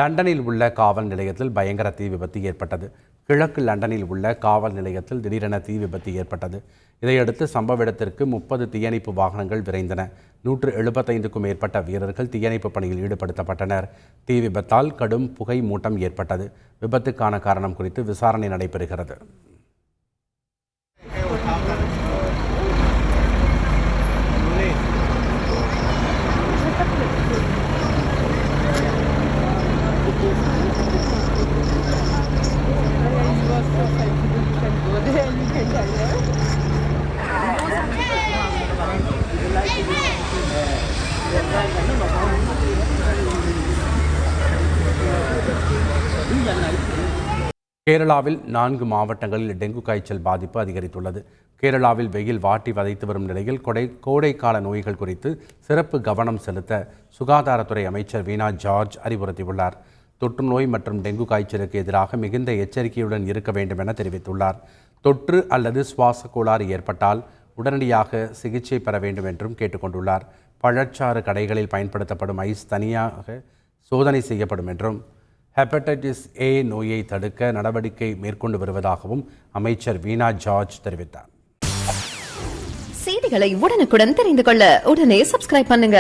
லண்டனில் உள்ள காவல் நிலையத்தில் பயங்கர தீ விபத்து ஏற்பட்டது. கிழக்கு லண்டனில் உள்ள காவல் நிலையத்தில் திடீரென தீ விபத்து ஏற்பட்டது. இதையடுத்து சம்பவ இடத்திற்கு 30 தீயணைப்பு வாகனங்கள் விரைந்தன. 175க்கும் மேற்பட்ட வீரர்கள் தீயணைப்பு பணியில் ஈடுபடுத்தப்பட்டனர். தீ விபத்தால் கடும் புகை மூட்டம் ஏற்பட்டது. விபத்துக்கான காரணம் குறித்து விசாரணை நடைபெறுகிறது. கேரளாவில் 4 மாவட்டங்களில் டெங்கு காய்ச்சல் பாதிப்பு அதிகரித்துள்ளது. கேரளாவில் வெயில் வாட்டி வதைத்து வரும் நிலையில் கோடைக்கால நோய்கள் குறித்து சிறப்பு கவனம் செலுத்த சுகாதாரத்துறை அமைச்சர் வீணா ஜார்ஜ் அறிவுறுத்தியுள்ளார். தொற்று நோய் மற்றும் டெங்கு காய்ச்சலுக்கு எதிராக மிகுந்த எச்சரிக்கையுடன் இருக்க வேண்டும் என தெரிவித்துள்ளார். தொற்று அல்லது சுவாச கோளாறு ஏற்பட்டால் உடனடியாக சிகிச்சை பெற வேண்டும் என்றும் கேட்டுக்கொண்டுள்ளார். பழச்சாறு கடைகளில் பயன்படுத்தப்படும் ஐஸ் தனியாக சோதனை செய்யப்படும் என்றும் ஹெப்படைட்டிஸ் ஏ நோயை தடுக்க நடவடிக்கை மேற்கொண்டு வருவதாகவும் அமைச்சர் வீணா ஜார்ஜ் தெரிவித்தார். செய்திகளை உடனுக்குடன் தெரிந்து கொள்ள உடனே சப்ஸ்கிரைப் பண்ணுங்க.